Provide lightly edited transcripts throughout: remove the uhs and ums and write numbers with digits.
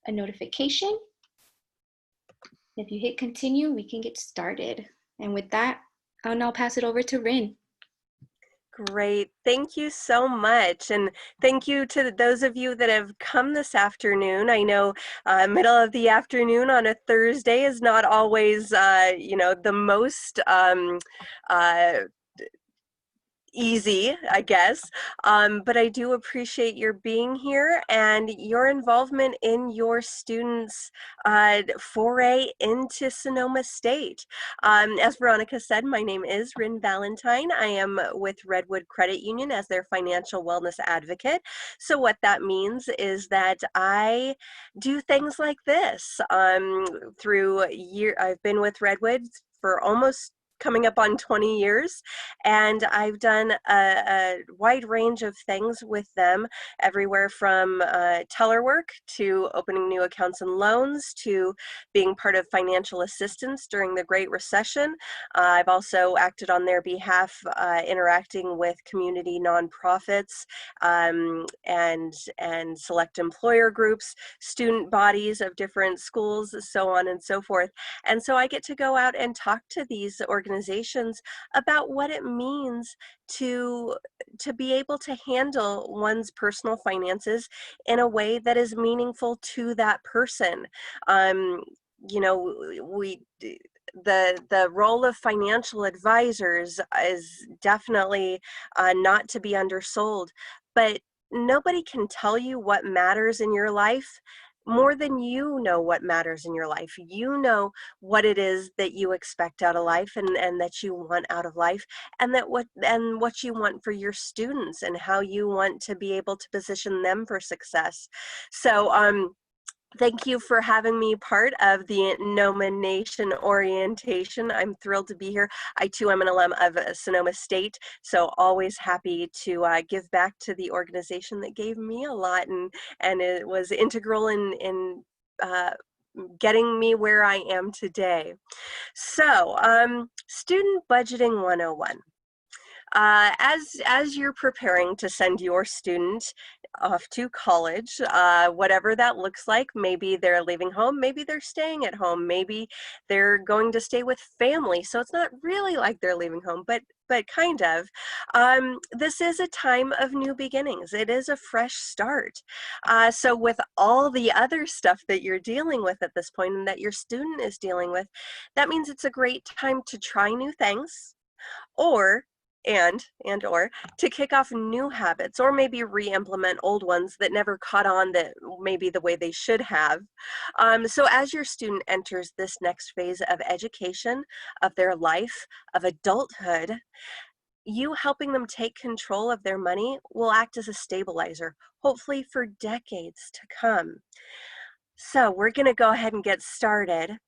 a notification. If you hit continue, we can get started. And with that, I'll now pass it over to Rin. Great. Thank you so much. And thank you to those of you that have come this afternoon. I know middle of the afternoon on a Thursday is not always, the most easy, I guess, but I do appreciate your being here and your involvement in your students' foray into Sonoma State. As Veronica said, my name is Rin Valentine. I am with Redwood Credit Union as their financial wellness advocate. So what that means is that I do things like this. I've been with Redwood for almost coming up on 20 years, and I've done a wide range of things with them, everywhere from teller work to opening new accounts and loans to being part of financial assistance during the Great Recession. I've also acted on their behalf, interacting with community nonprofits and select employer groups, student bodies of different schools, so on and so forth. And so I get to go out and talk to these organizations about what it means to be able to handle one's personal finances in a way that is meaningful to that person. The role of financial advisors is definitely not to be undersold, but nobody can tell you what matters in your life more than you know what matters in your life. You know what it is that you expect out of life and that you want out of life, and what you want for your students and how you want to be able to position them for success. So thank you for having me part of the NOMA Nation orientation. I'm thrilled to be here. I too am an alum of Sonoma State, so always happy to give back to the organization that gave me a lot and it was integral in getting me where I am today. So, Student Budgeting 101. As you're preparing to send your student off to college, whatever that looks like, maybe they're leaving home, maybe they're staying at home, maybe they're going to stay with family, so it's not really like they're leaving home, but kind of. This is a time of new beginnings. It is a fresh start. So with all the other stuff that you're dealing with at this point and that your student is dealing with, that means it's a great time to try new things, or to kick off new habits, or maybe re-implement old ones that never caught on that maybe the way they should have. So as your student enters this next phase of education, of their life, of adulthood, you helping them take control of their money will act as a stabilizer, hopefully for decades to come. So we're going to go ahead and get started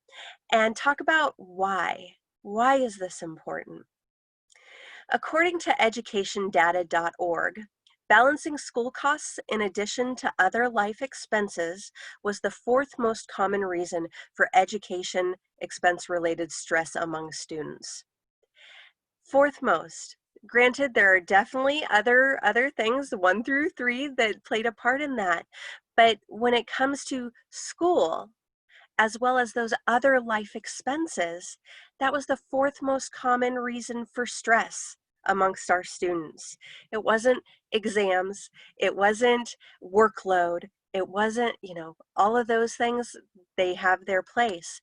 and talk about why. Why is this important? According to educationdata.org, balancing school costs in addition to other life expenses was the fourth most common reason for education expense-related stress among students. Fourth most. Granted, there are definitely other things, 1 through 3, that played a part in that. But when it comes to school, as well as those other life expenses, that was the fourth most common reason for stress amongst our students. It wasn't exams, it wasn't workload, it wasn't, all of those things, they have their place.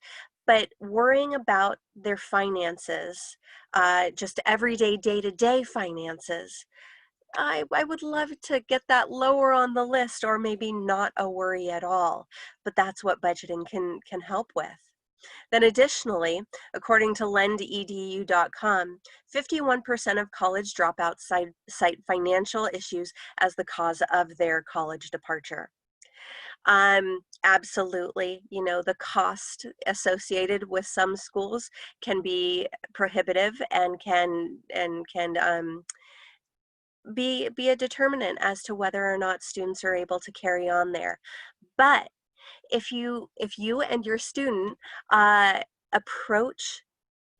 But worrying about their finances, just everyday, day-to-day finances, I would love to get that lower on the list, or maybe not a worry at all, but that's what budgeting can help with. Then additionally, according to lendedu.com, 51% of college dropouts cite financial issues as the cause of their college departure. Absolutely, the cost associated with some schools can be prohibitive and can be a determinant as to whether or not students are able to carry on there. But if you and your student approach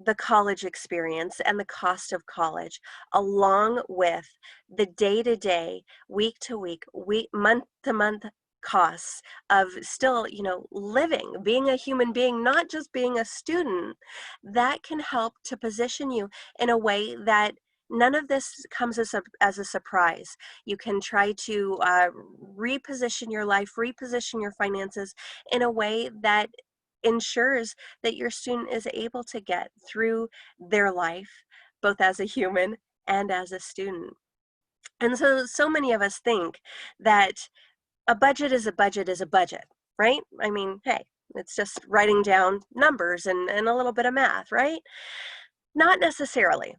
the college experience and the cost of college along with the day-to-day, week-to-week, month-to-month costs of still, living, being a human being, not just being a student, that can help to position you in a way that none of this comes as a surprise. You can try to reposition your life, reposition your finances in a way that ensures that your student is able to get through their life, both as a human and as a student. And so many of us think that a budget is a budget is a budget, right? I mean, hey, it's just writing down numbers and a little bit of math, right? Not necessarily.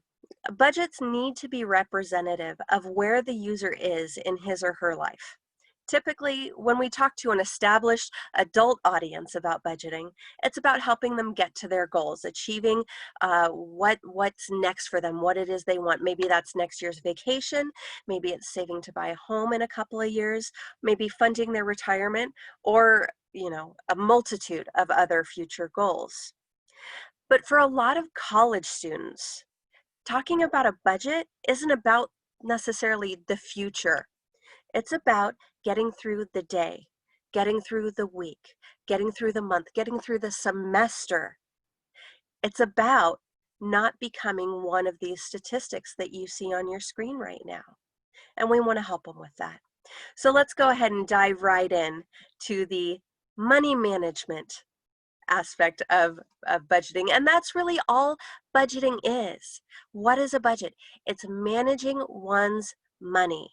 Budgets need to be representative of where the user is in his or her life. Typically, when we talk to an established adult audience about budgeting, it's about helping them get to their goals, achieving what's next for them, what it is they want. Maybe that's next year's vacation, maybe it's saving to buy a home in a couple of years, maybe funding their retirement, or a multitude of other future goals. But for a lot of college students, talking about a budget isn't about necessarily the future. It's about getting through the day, getting through the week, getting through the month, getting through the semester. It's about not becoming one of these statistics that you see on your screen right now. And we want to help them with that. So let's go ahead and dive right in to the money management aspect of budgeting. And that's really all budgeting is. What is a budget? It's managing one's money.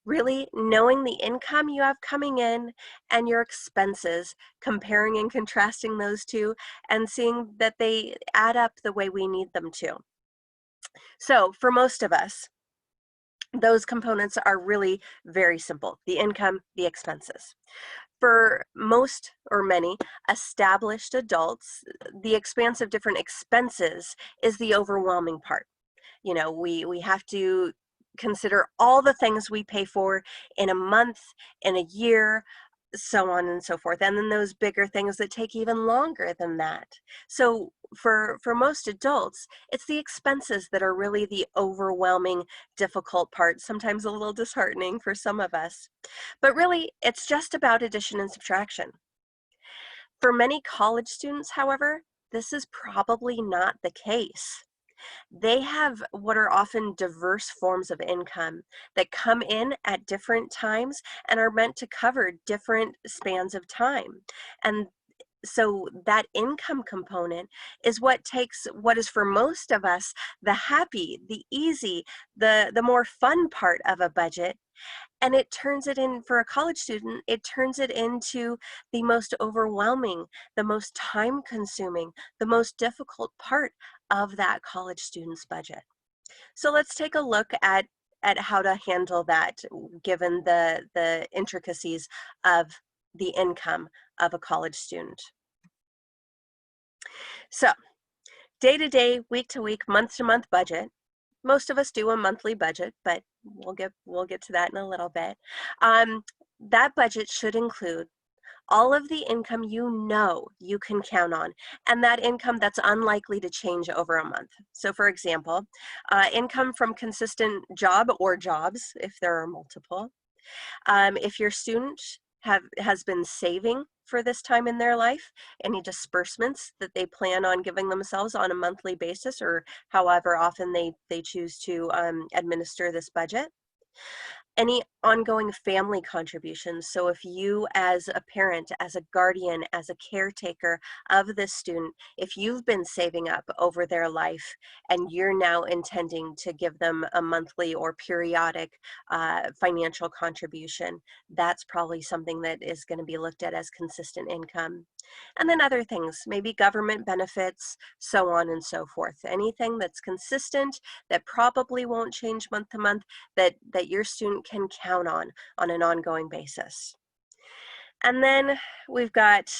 Really knowing the income you have coming in and your expenses, comparing and contrasting those two, and seeing that they add up the way we need them to. So for most of us, those components are really very simple: the income, the expenses. For most or many established adults, the expanse of different expenses is the overwhelming part. We have to consider all the things we pay for in a month, in a year, so on and so forth. And then those bigger things that take even longer than that. So for most adults, it's the expenses that are really the overwhelming, difficult part, sometimes a little disheartening for some of us. But really, it's just about addition and subtraction. For many college students, however, this is probably not the case. They have what are often diverse forms of income that come in at different times and are meant to cover different spans of time. And so that income component is what takes what is for most of us the happy, the easy, the more fun part of a budget, and it turns it in, for a college student, it turns it into the most overwhelming, the most time consuming, the most difficult part of that college student's budget. So let's take a look at how to handle that given the intricacies of the income of a college student. So day to day, week to week, month to month budget. Most of us do a monthly budget, but we'll get to that in a little bit. That budget should include all of the income you can count on, and that income that's unlikely to change over a month. So for example, income from consistent job or jobs, if there are multiple. If your student has been saving for this time in their life, any disbursements that they plan on giving themselves on a monthly basis, or however often they choose to administer this budget. Any ongoing family contributions. So if you as a parent, as a guardian, as a caretaker of this student, if you've been saving up over their life and you're now intending to give them a monthly or periodic financial contribution, that's probably something that is going to be looked at as consistent income. And then other things, maybe government benefits, so on and so forth. Anything that's consistent, that probably won't change month to month, that your student can count on an ongoing basis. And then we've got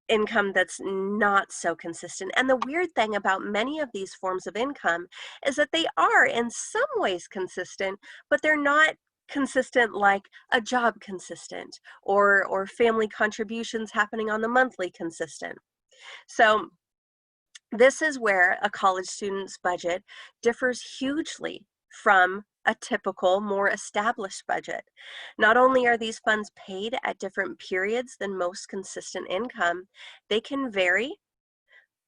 income that's not so consistent. And the weird thing about many of these forms of income is that they are in some ways consistent, but they're not consistent like a job consistent, or family contributions happening on the monthly consistent. So this is where a college student's budget differs hugely from a typical, more established budget. Not only are these funds paid at different periods than most consistent income, they can vary,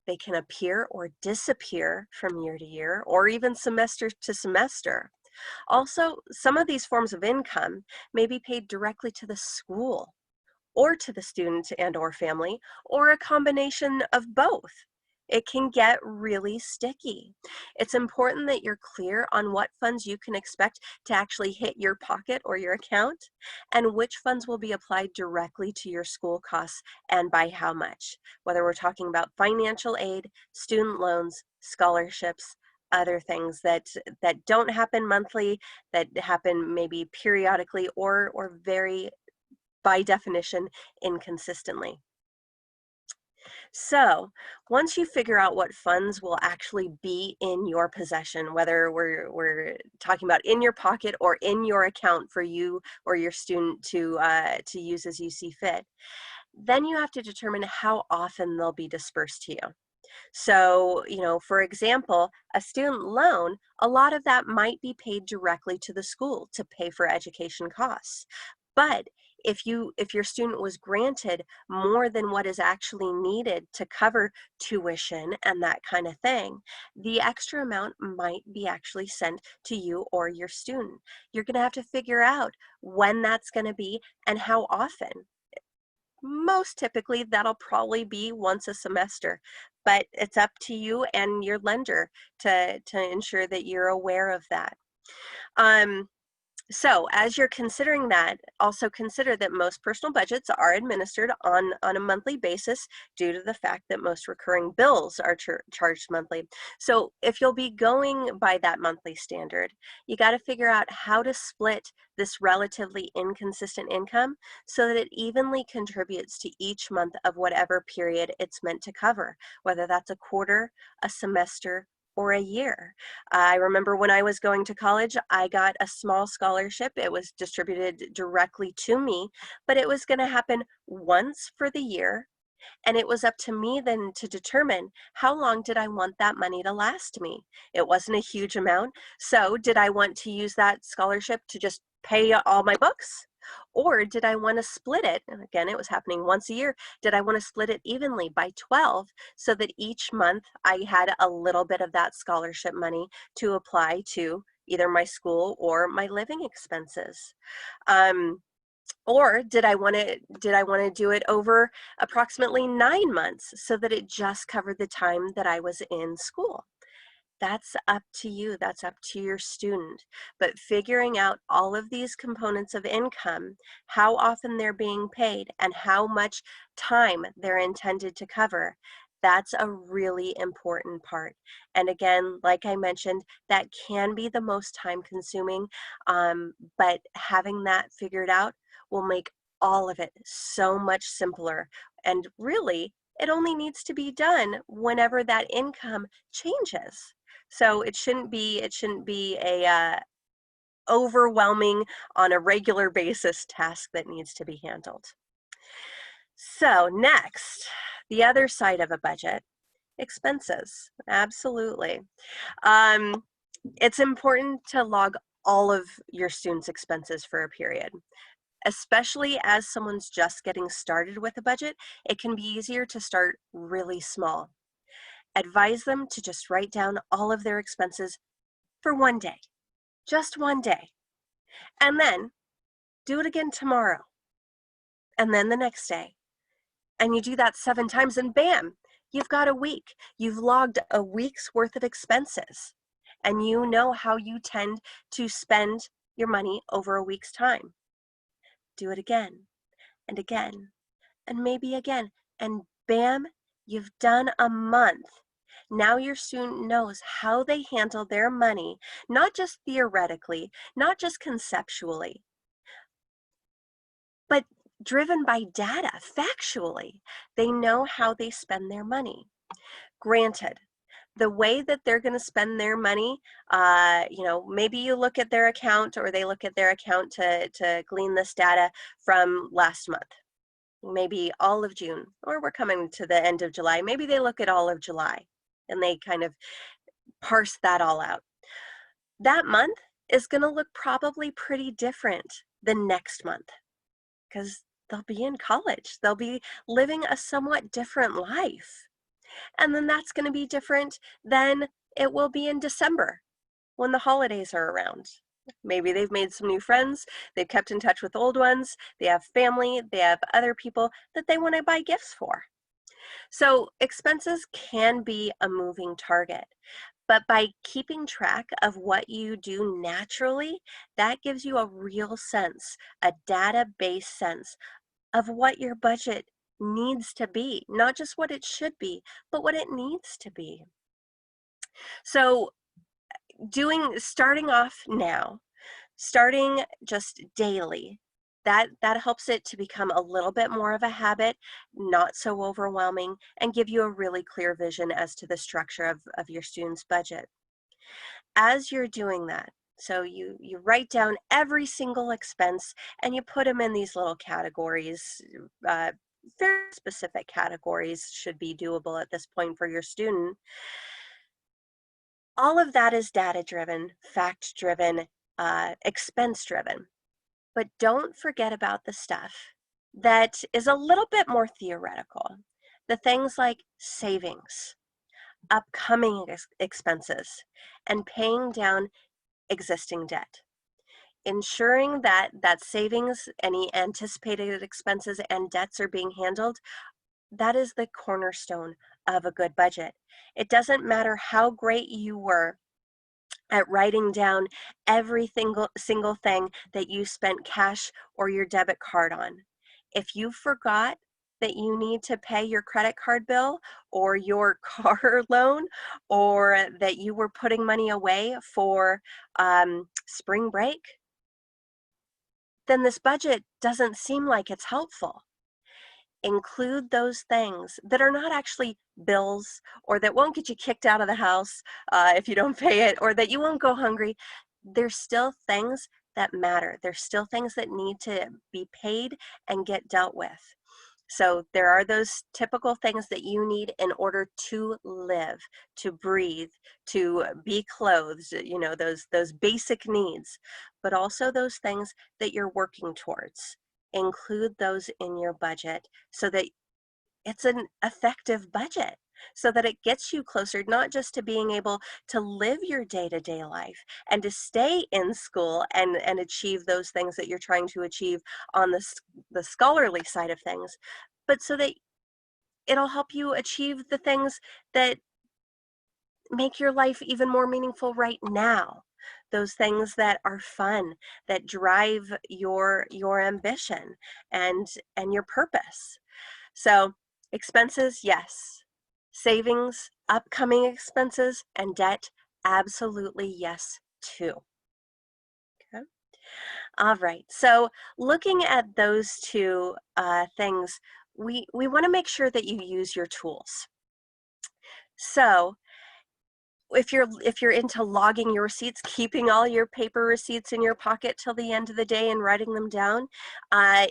they can appear or disappear from year to year, or even semester to semester. Also, some of these forms of income may be paid directly to the school or to the student and or family, or a combination of both. It can get really sticky. It's important that you're clear on what funds you can expect to actually hit your pocket or your account, and which funds will be applied directly to your school costs and by how much, whether we're talking about financial aid, student loans, scholarships, other things that don't happen monthly, that happen maybe periodically or very, by definition, inconsistently. So once you figure out what funds will actually be in your possession, whether we're talking about in your pocket or in your account for you or your student to use as you see fit, then you have to determine how often they'll be dispersed to you. So, for example, a student loan, a lot of that might be paid directly to the school to pay for education costs. But if your student was granted more than what is actually needed to cover tuition and that kind of thing, the extra amount might be actually sent to you or your student. You're going to have to figure out when that's going to be and how often. Most typically, that'll probably be once a semester, but it's up to you and your lender to ensure that you're aware of that. Um, so as you're considering that, also consider that most personal budgets are administered on a monthly basis due to the fact that most recurring bills are charged monthly. So if you'll be going by that monthly standard, you got to figure out how to split this relatively inconsistent income so that it evenly contributes to each month of whatever period it's meant to cover, whether that's a quarter, a semester, or a year. I remember when I was going to college, I got a small scholarship. It was distributed directly to me, but it was going to happen once for the year. And it was up to me then to determine how long did I want that money to last me. It wasn't a huge amount. So did I want to use that scholarship to just pay all my books? Or did I want to split it? And again, it was happening once a year. Did I want to split it evenly by 12 so that each month I had a little bit of that scholarship money to apply to either my school or my living expenses? Or did I want to do it over approximately 9 months so that it just covered the time that I was in school? That's up to you. That's up to your student. But figuring out all of these components of income, how often they're being paid, and how much time they're intended to cover, that's a really important part. And again, like I mentioned, that can be the most time consuming, but having that figured out will make all of it so much simpler. And really, it only needs to be done whenever that income changes. So it shouldn't be a overwhelming on a regular basis task that needs to be handled. So next, the other side of a budget, expenses. Absolutely. Um, it's important to log all of your students' expenses for a period. Especially as someone's just getting started with a budget, it can be easier to start really small. Advise them to just write down all of their expenses for one day, just one day, and then do it again tomorrow, and then the next day. And you do that 7 times, and bam, you've got a week. You've logged a week's worth of expenses, and you know how you tend to spend your money over a week's time. Do it again, and again, and maybe again, and bam, you've done a month. Now your student knows how they handle their money, not just theoretically, not just conceptually, but driven by data, factually. They know how they spend their money. Granted, the way that they're going to spend their money, maybe you look at their account or they look at their account to glean this data from last month. Maybe all of June, or we're coming to the end of July. Maybe they look at all of July and they kind of parse that all out. That month, is going to look probably pretty different the next month because they'll be in college. They'll be living a somewhat different life. And then that's going to be different than it will be in December when the holidays are around. Maybe they've made some new friends, they've kept in touch with old ones, they have family, they have other people that they want to buy gifts for. So expenses can be a moving target, but by keeping track of what you do naturally, that gives you a real sense, a data-based sense of what your budget needs to be, not just what it should be, but what it needs to be. So starting off now, starting just daily, that helps it to become a little bit more of a habit, not so overwhelming, and give you a really clear vision as to the structure of your student's budget. As you're doing that, so you write down every single expense and you put them in these little categories. Very specific categories should be doable at this point for your student. All of that is data-driven, fact-driven, expense-driven. But don't forget about the stuff that is a little bit more theoretical. The things like savings, upcoming expenses, and paying down existing debt. Ensuring that savings, any anticipated expenses, and debts are being handled, that is the cornerstone of a good budget. It doesn't matter how great you were at writing down every single thing that you spent cash or your debit card on. If you forgot that you need to pay your credit card bill or your car loan, or that you were putting money away for spring break, then this budget doesn't seem like it's helpful. Include those things that are not actually bills, or that won't get you kicked out of the house if you don't pay it, or that you won't go hungry. There's still things that matter. There's still things that need to be paid and get dealt with. So there are those typical things that you need in order to live, to breathe, to be clothed, you know, those basic needs, but also those things that you're working towards. Include those in your budget so that it's an effective budget, so that it gets you closer, not just to being able to live your day-to-day life and to stay in school and achieve those things that you're trying to achieve on the scholarly side of things, but so that it'll help you achieve the things that make your life even more meaningful right now. Those things that are fun, that drive your ambition and your purpose. So expenses, yes. Savings, upcoming expenses, and debt, absolutely yes too. Okay. All right. So looking at those two things, we want to make sure that you use your tools. So if you're into logging your receipts, keeping all your paper receipts in your pocket till the end of the day and writing them down,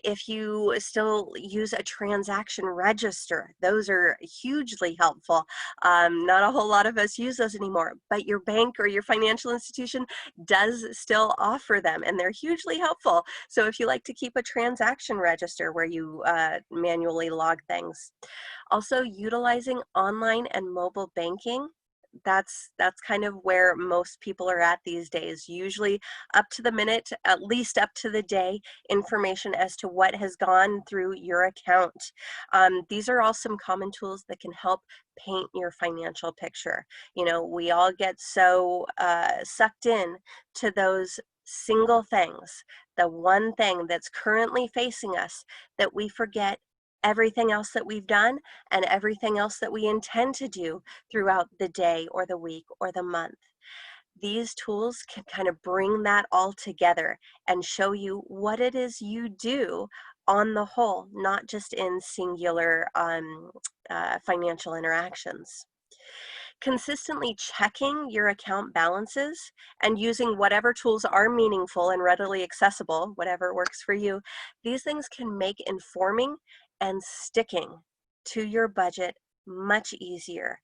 if you still use a transaction register, those are hugely helpful. Not a whole lot of us use those anymore, but your bank or your financial institution does still offer them, and they're hugely helpful. So if you like to keep a transaction register where you manually log things. Also, utilizing online and mobile banking, that's kind of where most people are at these days. Usually up to the minute, at least up to the day, information as to what has gone through your account. These are all some common tools that can help paint your financial picture. You know, we all get so sucked in to those single things, the one thing that's currently facing us, that we forget everything else that we've done and everything else that we intend to do throughout the day or the week or the month. These tools can kind of bring that all together and show you what it is you do on the whole, not just in singular financial interactions. Consistently checking your account balances and using whatever tools are meaningful and readily accessible, whatever works for you, these things can make informing and sticking to your budget much easier.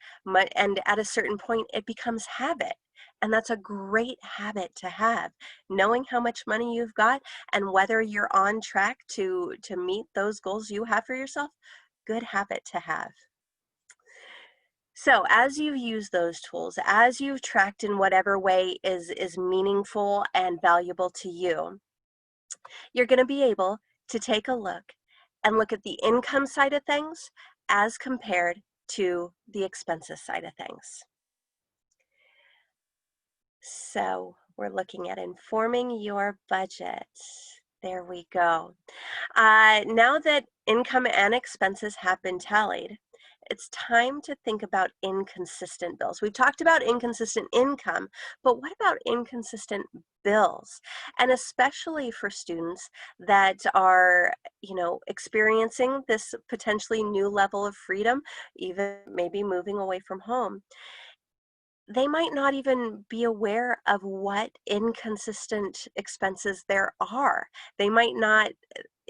And at a certain point, it becomes habit. And that's a great habit to have. Knowing how much money you've got and whether you're on track to meet those goals you have for yourself, good habit to have. So as you've used those tools, as you've tracked in whatever way is meaningful and valuable to you, you're going to be able to take a look at the income side of things as compared to the expenses side of things. So we're looking at informing your budget. There we go. Now that income and expenses have been tallied, it's time to think about inconsistent bills. We've talked about inconsistent income, but what about inconsistent bills? And especially for students that are, experiencing this potentially new level of freedom, even maybe moving away from home, they might not even be aware of what inconsistent expenses there are. They might not,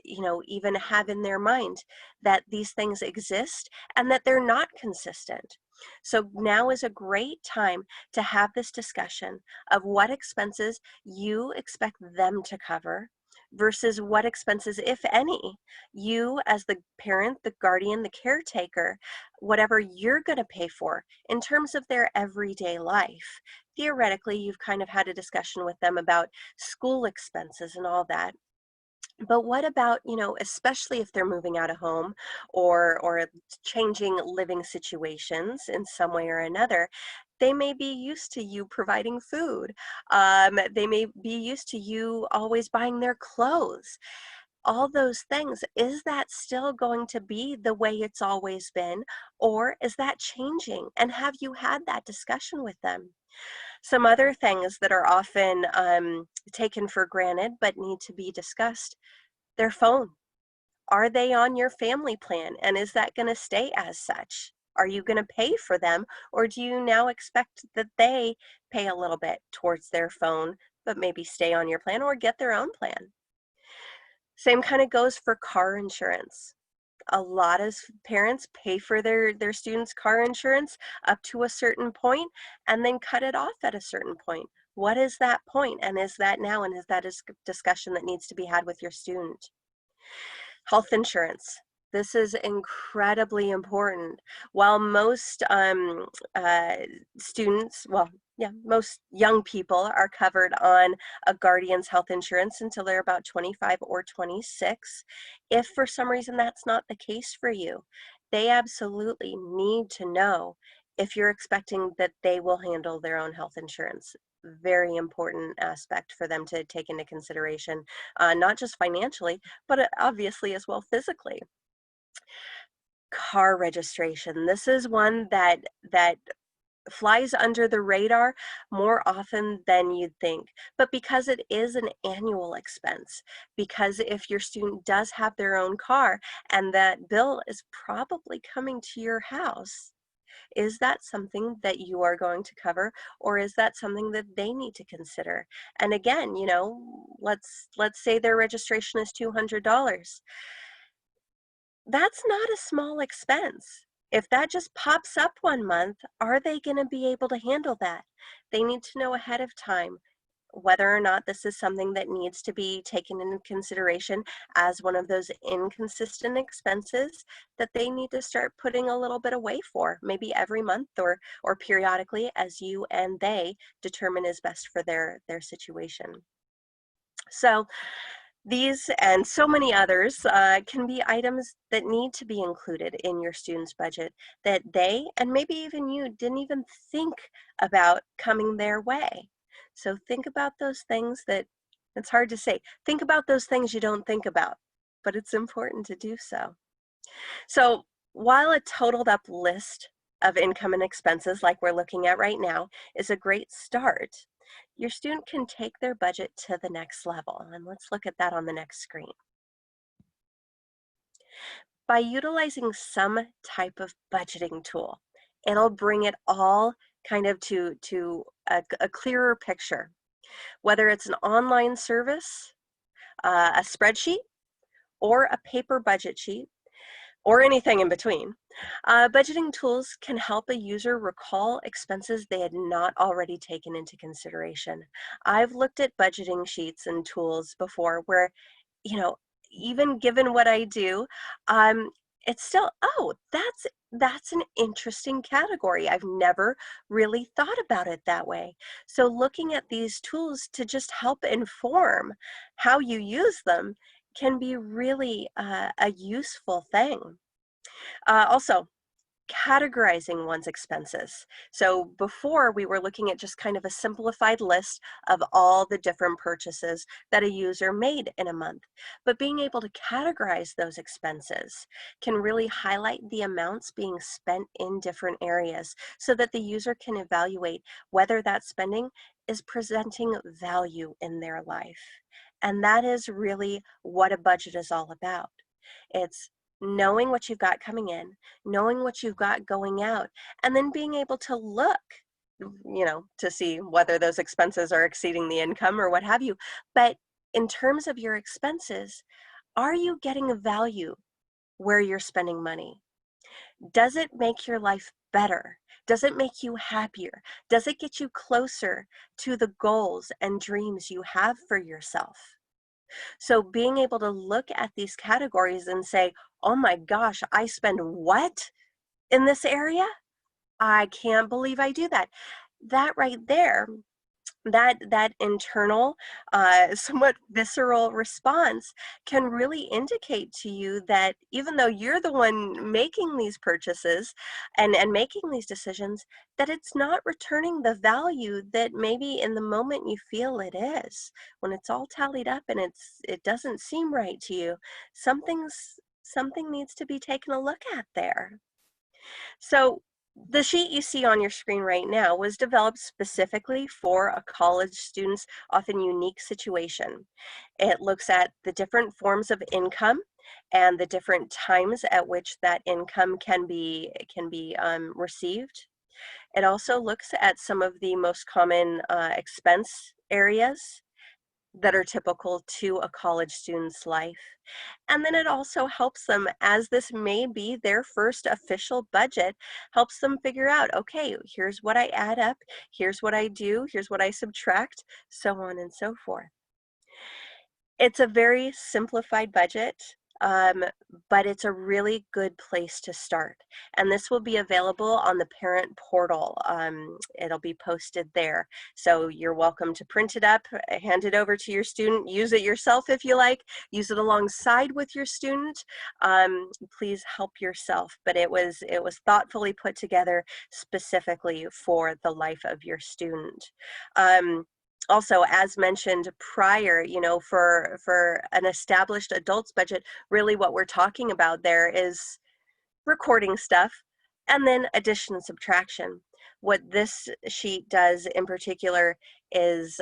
even have in their mind that these things exist and that they're not consistent. So now is a great time to have this discussion of what expenses you expect them to cover versus what expenses, if any, you as the parent, the guardian, the caretaker, whatever you're going to pay for in terms of their everyday life. Theoretically, you've kind of had a discussion with them about school expenses and all that. But what about, especially if they're moving out of home or changing living situations in some way or another, they may be used to you providing food. They may be used to you always buying their clothes. All those things, is that still going to be the way it's always been, or is that changing? And have you had that discussion with them? Some other things that are often taken for granted but need to be discussed: their phone. Are they on your family plan? And is that going to stay as such? Are you going to pay for them? Or do you now expect that they pay a little bit towards their phone, but maybe stay on your plan or get their own plan? Same kind of goes for car insurance. A lot of parents pay for their students' car insurance up to a certain point and then cut it off at a certain point. What is that point? And is that now? And is that a discussion that needs to be had with your student? Health insurance. This is incredibly important. While most students, well, yeah, most young people are covered on a guardian's health insurance until they're about 25 or 26. If for some reason that's not the case for you, they absolutely need to know if you're expecting that they will handle their own health insurance. Very important aspect for them to take into consideration, not just financially, but obviously as well physically. Car registration. This is one that flies under the radar more often than you'd think, but because it is an annual expense, because if your student does have their own car and that bill is probably coming to your house, is that something that you are going to cover, or is that something that they need to consider? And again, let's say their registration is $200. That's not a small expense. If that just pops up one month, are they going to be able to handle that? They need to know ahead of time whether or not this is something that needs to be taken into consideration as one of those inconsistent expenses that they need to start putting a little bit away for, maybe every month or periodically, as you and they determine is best for their situation. So these and so many others can be items that need to be included in your student's budget that they, and maybe even you, didn't even think about coming their way. So think about those things that, it's hard to say, think about those things you don't think about, but it's important to do so. So while a totaled up list of income and expenses like we're looking at right now is a great start, your student can take their budget to the next level. And let's look at that on the next screen. By utilizing some type of budgeting tool, it'll bring it all kind of to a clearer picture. Whether it's an online service, a spreadsheet, or a paper budget sheet, or anything in between. Budgeting tools can help a user recall expenses they had not already taken into consideration. I've looked at budgeting sheets and tools before where, you know, even given what I do, um, it's still, oh, that's an interesting category. I've never really thought about it that way. So looking at these tools to just help inform how you use them can be really a useful thing. Also, categorizing one's expenses. So before we were looking at just kind of a simplified list of all the different purchases that a user made in a month. But being able to categorize those expenses can really highlight the amounts being spent in different areas so that the user can evaluate whether that spending is presenting value in their life. And that is really what a budget is all about. It's knowing what you've got coming in, knowing what you've got going out, and then being able to look, to see whether those expenses are exceeding the income or what have you. But in terms of your expenses, are you getting a value where you're spending money? Does it make your life better? Does it make you happier? Does it get you closer to the goals and dreams you have for yourself? So being able to look at these categories and say, oh my gosh, I spend what in this area? I can't believe I do that. That right there, that internal, somewhat visceral response can really indicate to you that even though you're the one making these purchases and making these decisions, that it's not returning the value that maybe in the moment you feel it is. When it's all tallied up and it doesn't seem right to you, something needs to be taken a look at there. So the sheet you see on your screen right now was developed specifically for a college student's often unique situation. It looks at the different forms of income and the different times at which that income can be received. It also looks at some of the most common expense areas that are typical to a college student's life. And then it also helps them, as this may be their first official budget, helps them figure out, okay, here's what I add up, here's what I do, here's what I subtract, so on and so forth. It's a very simplified budget, um, but it's a really good place to start. And this will be available on the parent portal. It'll be posted there. So you're welcome to print it up, hand it over to your student, use it yourself if you like, use it alongside with your student. Please help yourself. But it was thoughtfully put together specifically for the life of your student. Also, as mentioned prior, for an established adult's budget, really what we're talking about there is recording stuff and then addition and subtraction. What this sheet does in particular is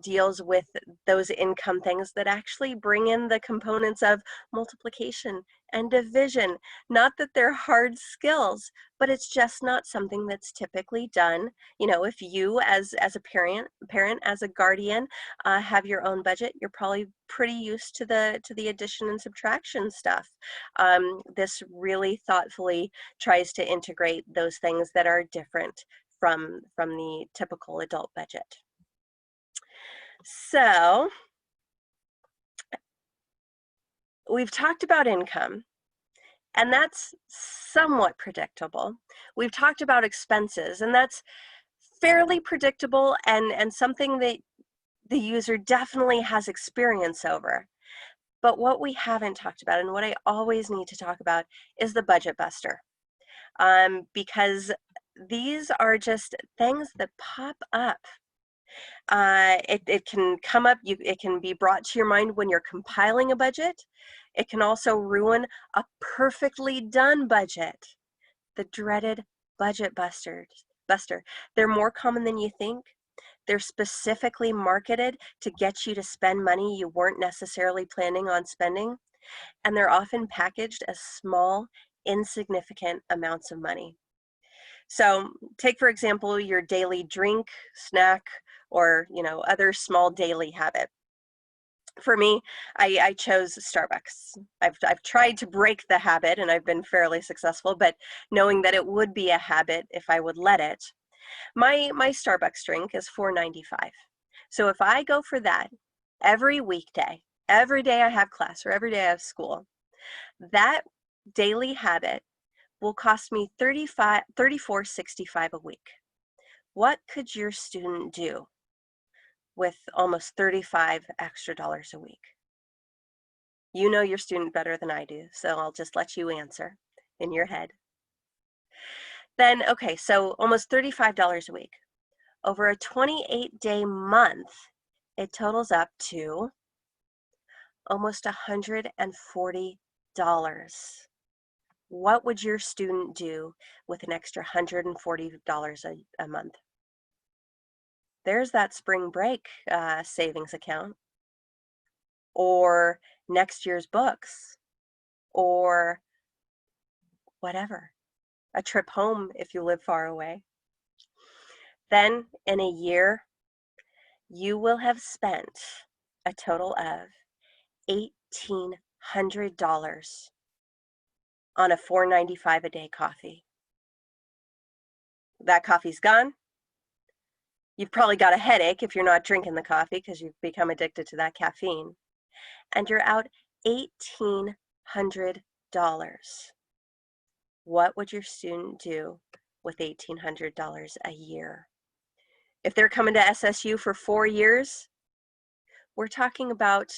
deals with those income things that actually bring in the components of multiplication and division. Not that they're hard skills, but it's just not something that's typically done. If you as a parent as a guardian have your own budget, you're probably pretty used to the addition and subtraction stuff. This really thoughtfully tries to integrate those things that are different from the typical adult budget. So we've talked about income, and that's somewhat predictable. We've talked about expenses, and that's fairly predictable and something that the user definitely has experience over. But what we haven't talked about, and what I always need to talk about, is the budget buster. Because these are just things that pop up. It can come up, it can be brought to your mind when you're compiling a budget. It can also ruin a perfectly done budget. The dreaded budget buster. They're more common than you think. They're specifically marketed to get you to spend money you weren't necessarily planning on spending. And they're often packaged as small, insignificant amounts of money. So take, for example, your daily drink, snack, or other small daily habit. For me, I chose Starbucks. I've tried to break the habit, and I've been fairly successful, but knowing that it would be a habit if I would let it. My Starbucks drink is $4.95. So if I go for that every weekday, every day I have class or every day I have school, that daily habit will cost me $34.65 a week. What could your student do with almost $35 extra a week? You know your student better than I do, so I'll just let you answer in your head. Then, okay, so almost $35 a week. Over a 28-day month, it totals up to almost $140. What would your student do with an extra $140 a month? There's that spring break savings account, or next year's books, or whatever, a trip home if you live far away. Then in a year, you will have spent a total of $1,800 on a $4.95 a day coffee. That coffee's gone. You've probably got a headache if you're not drinking the coffee because you've become addicted to that caffeine. And you're out $1,800. What would your student do with $1,800 a year? If they're coming to SSU for 4 years, we're talking about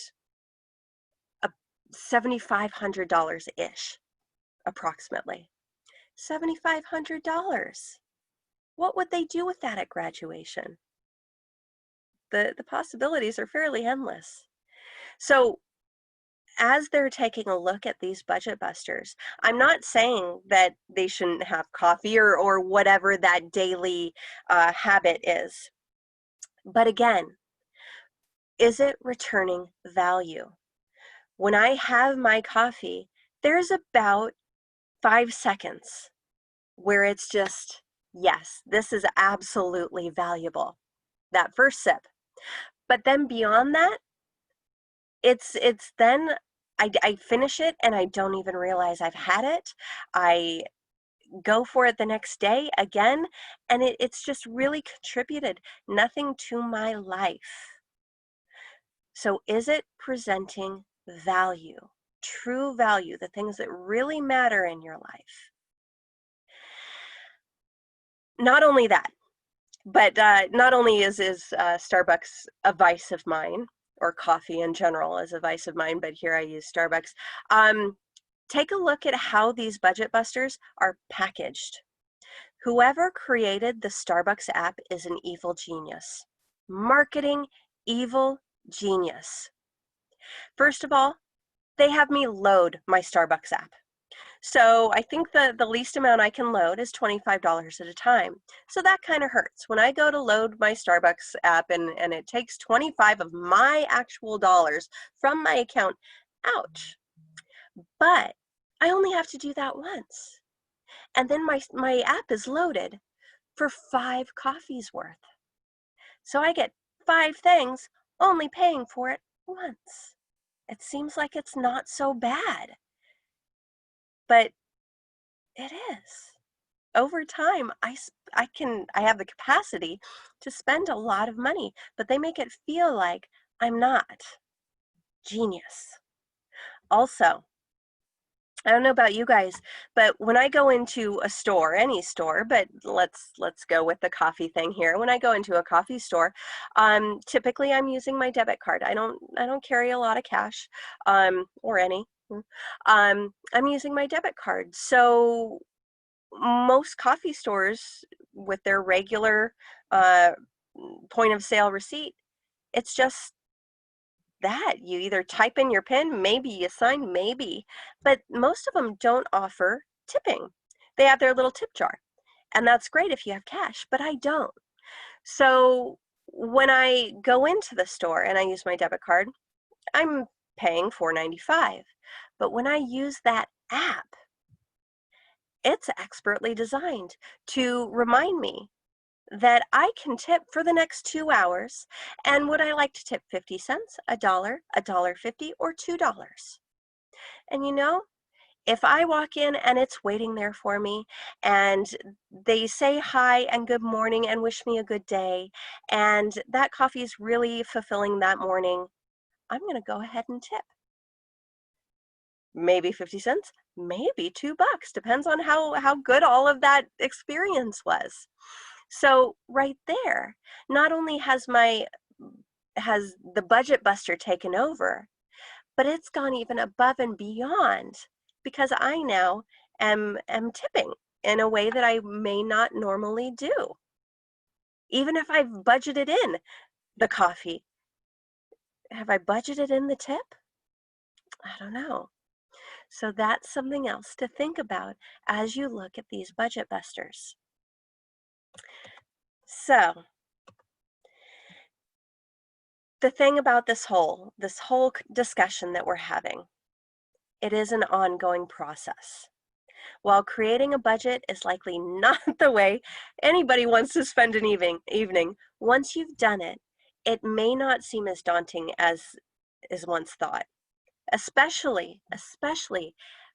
$7,500-ish, approximately. $7,500. What would they do with that at graduation? The possibilities are fairly endless. So as they're taking a look at these budget busters, I'm not saying that they shouldn't have coffee or whatever that daily habit is. But again, is it returning value? When I have my coffee, there's about 5 seconds where it's just, yes, this is absolutely valuable. That first sip. But then beyond that, it's then I finish it and I don't even realize I've had it. I go for it the next day again, and it's just really contributed nothing to my life. So is it presenting value, true value, the things that really matter in your life? Not only that, but not only is Starbucks a vice of mine, or coffee in general is a vice of mine, but here I use Starbucks. Take a look at how these budget busters are packaged. Whoever created the Starbucks app is an evil genius. Marketing evil genius. First of all, they have me load my Starbucks app. So I think the least amount I can load is $25 at a time. So that kind of hurts. When I go to load my Starbucks app and it takes 25 of my actual dollars from my account, ouch. But I only have to do that once. And then my app is loaded for 5 coffees worth. So I get 5 things, only paying for it once. It seems like it's not so bad. But it is. Over time, I have the capacity to spend a lot of money, but they make it feel like I'm not. Genius. Also, I don't know about you guys, but when I go into a store, any store, but let's go with the coffee thing here. When I go into a coffee store, typically I'm using my debit card. I don't carry a lot of cash, or any. I'm using my debit card. So most coffee stores with their regular point of sale receipt, it's just that you either type in your PIN, maybe you sign, maybe, but most of them don't offer tipping. They have their little tip jar, and that's great if you have cash, but I don't. So when I go into the store and I use my debit card, I'm paying $4.95. But when I use that app, it's expertly designed to remind me that I can tip for the next 2 hours? And would I like to tip 50 cents, a dollar 50, or $2? And you know, if I walk in and it's waiting there for me and they say hi and good morning and wish me a good day, and that coffee is really fulfilling that morning, I'm going to go ahead and tip. Maybe 50 cents, maybe $2, depends on how good all of that experience was. So right there, not only has the budget buster taken over, but it's gone even above and beyond because I now am tipping in a way that I may not normally do. Even if I've budgeted in the coffee, have I budgeted in the tip? I don't know. So that's something else to think about as you look at these budget busters. So the thing about this whole discussion that we're having, it is an ongoing process. While creating a budget is likely not the way anybody wants to spend an evening, once you've done it, it may not seem as daunting as is once thought, especially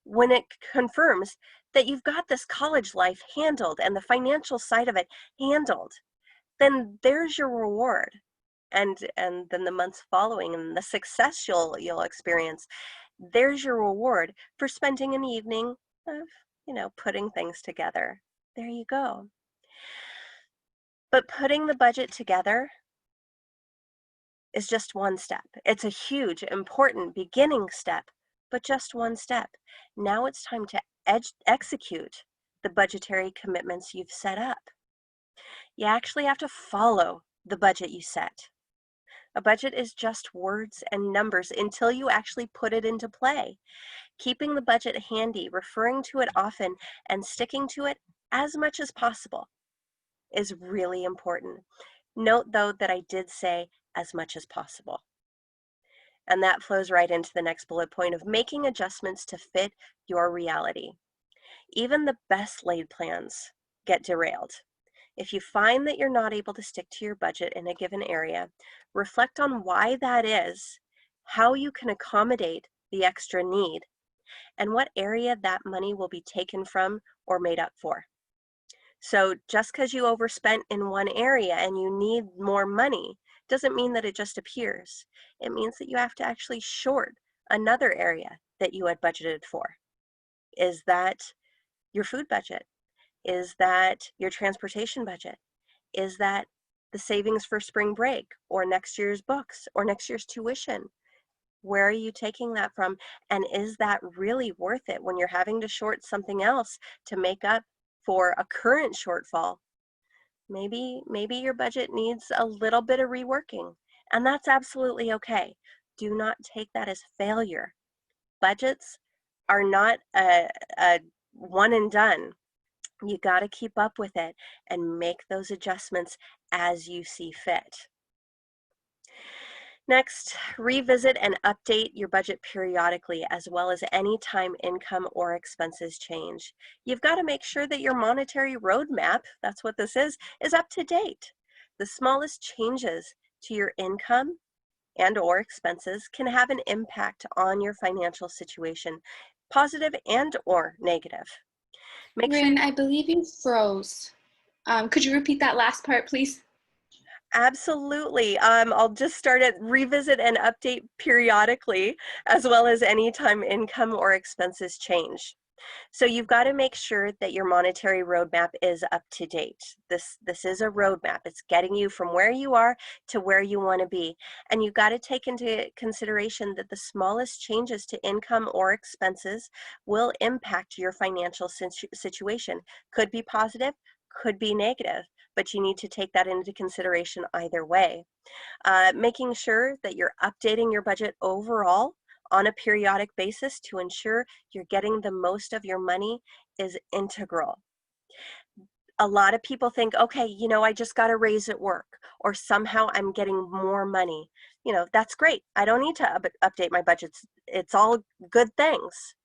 when it confirms that you've got this college life handled and the financial side of it handled. Then there's your reward. And then the months following and the success you'll experience, there's your reward for spending an evening of, putting things together. There you go. But putting the budget together is just one step. It's a huge, important beginning step, but just one step. Now it's time to execute the budgetary commitments you've set up. You actually have to follow the budget you set. A budget is just words and numbers until you actually put it into play. Keeping the budget handy, referring to it often, and sticking to it as much as possible is really important. Note, though, that I did say as much as possible. And that flows right into the next bullet point of making adjustments to fit your reality. Even the best laid plans get derailed. If you find that you're not able to stick to your budget in a given area, reflect on why that is, how you can accommodate the extra need, and what area that money will be taken from or made up for. So just because you overspent in one area and you need more money doesn't mean that it just appears. It means that you have to actually short another area that you had budgeted for. Is that your food budget? Is that your transportation budget? Is that the savings for spring break or next year's books or next year's tuition? Where are you taking that from? And is that really worth it when you're having to short something else to make up for a current shortfall? Maybe your budget needs a little bit of reworking, and that's absolutely okay. Do not take that as failure. Budgets are not a one and done. You got to keep up with it and make those adjustments as you see fit. Next, revisit and update your budget periodically, as well as any time income or expenses change. You've got to make sure that your monetary roadmap, that's what this is up to date. The smallest changes to your income and or expenses can have an impact on your financial situation, positive and or negative. Make sure Rin, I believe you froze. Could you repeat that last part, please? Absolutely. I'll just start at revisit and update periodically, as well as anytime income or expenses change. So you've got to make sure that your monetary roadmap is up to date. This is a roadmap. It's getting you from where you are to where you want to be. And you've got to take into consideration that the smallest changes to income or expenses will impact your financial situation. Could be positive, could be negative, but you need to take that into consideration either way. Making sure that you're updating your budget overall on a periodic basis to ensure you're getting the most of your money is integral. A lot of people think, okay, I just got a raise at work, or somehow I'm getting more money. That's great. I don't need to update my budgets. It's all good things.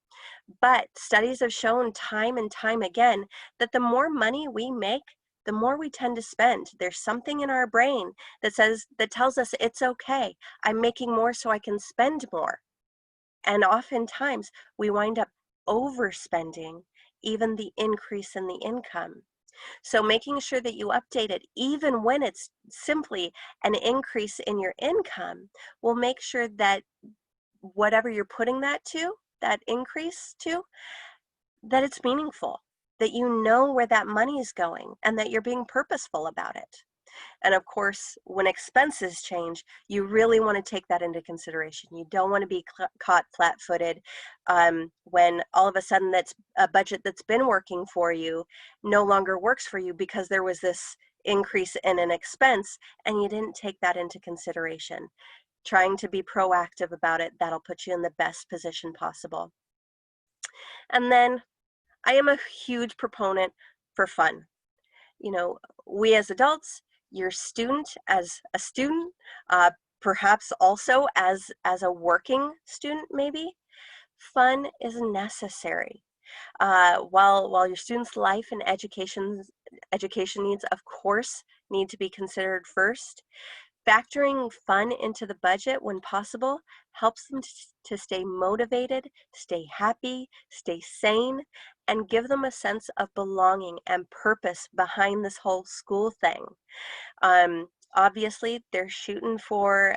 But studies have shown time and time again that the more money we make, the more we tend to spend. There's something in our brain that tells us it's okay. I'm making more so I can spend more. And oftentimes we wind up overspending even the increase in the income. So making sure that you update it, even when it's simply an increase in your income, will make sure that whatever you're putting that increase to, that it's meaningful, that you know where that money is going and that you're being purposeful about it. And of course, when expenses change, you really want to take that into consideration. You don't want to be caught flat-footed when all of a sudden that's a budget that's been working for you no longer works for you because there was this increase in an expense and you didn't take that into consideration. Trying to be proactive about it, that'll put you in the best position possible. And then I am a huge proponent for fun. You know, we as adults, your student as a student, perhaps also as a working student maybe, fun is necessary. While your student's life and education needs, of course, need to be considered first, factoring fun into the budget when possible helps them to stay motivated, stay happy, stay sane, and give them a sense of belonging and purpose behind this whole school thing. Obviously, they're shooting for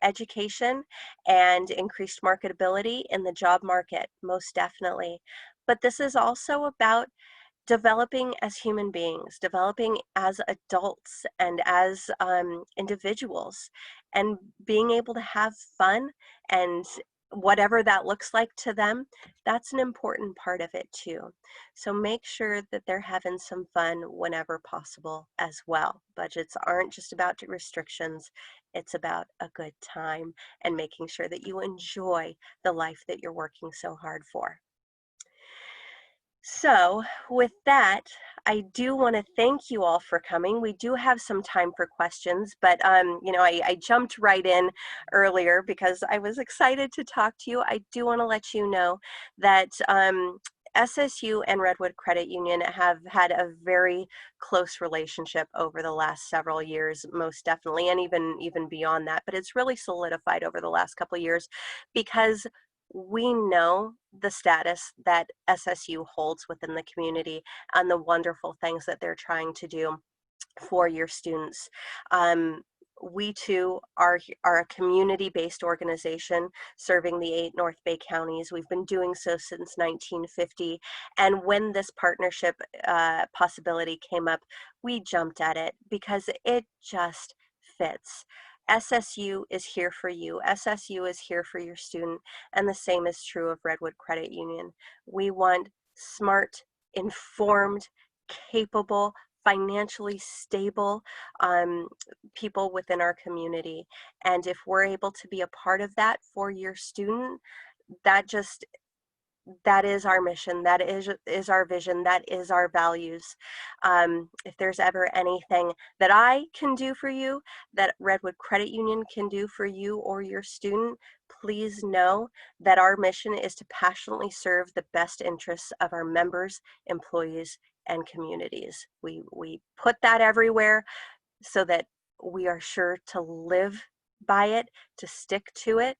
education and increased marketability in the job market, most definitely. But this is also about developing as human beings, developing as adults and as individuals, and being able to have fun and whatever that looks like to them, that's an important part of it too. So make sure that they're having some fun whenever possible as well. Budgets aren't just about restrictions, it's about a good time and making sure that you enjoy the life that you're working so hard for. So with that, I do want to thank you all for coming. We do have some time for questions, but you know, I jumped right in earlier because I was excited to talk to you. I do want to let you know that SSU and Redwood Credit Union have had a very close relationship over the last several years, most definitely, and even beyond that. But it's really solidified over the last couple of years because we know the status that SSU holds within the community and the wonderful things that they're trying to do for your students. We too are a community-based organization serving the 8 North Bay counties. We've been doing so since 1950, and when this partnership possibility came up, we jumped at it because it just fits. SSU is here for you. SSU is here for your student, and the same is true of Redwood Credit Union. We want smart, informed, capable, financially stable people within our community. And if we're able to be a part of that for your student, that just that is our mission, that is our vision, that is our values. If there's ever anything that I can do for you, that Redwood Credit Union can do for you or your student, please know that our mission is to passionately serve the best interests of our members, employees, and communities. We put that everywhere so that we are sure to live by it, to stick to it,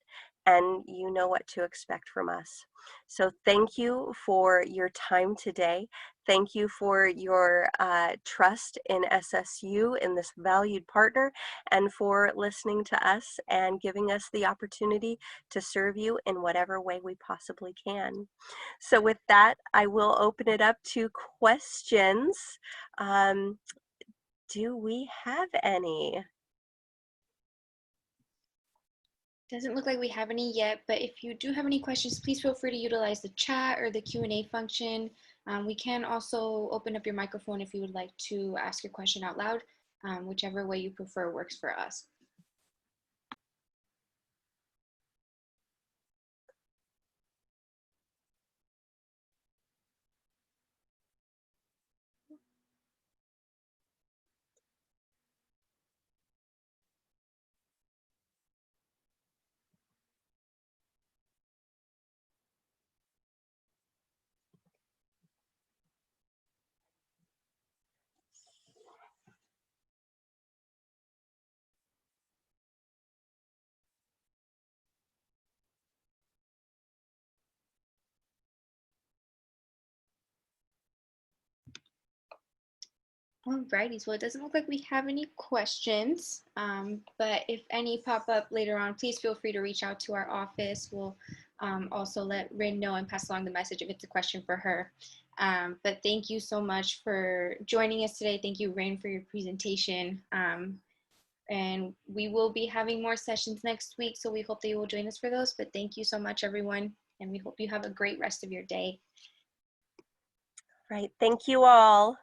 and you know what to expect from us. So thank you for your time today. Thank you for your trust in SSU, in this valued partner, and for listening to us and giving us the opportunity to serve you in whatever way we possibly can. So with that, I will open it up to questions. Do we have any? Doesn't look like we have any yet, but if you do have any questions, please feel free to utilize the chat or the Q&A function. We can also open up your microphone if you would like to ask your question out loud. Whichever way you prefer works for us. Alrighty, well, it doesn't look like we have any questions, but if any pop up later on, please feel free to reach out to our office. We'll also let Rin know and pass along the message if it's a question for her. But thank you so much for joining us today. Thank you, Rin, for your presentation. And we will be having more sessions next week, so we hope that you will join us for those. But thank you so much, everyone, and we hope you have a great rest of your day. Right. Thank you all.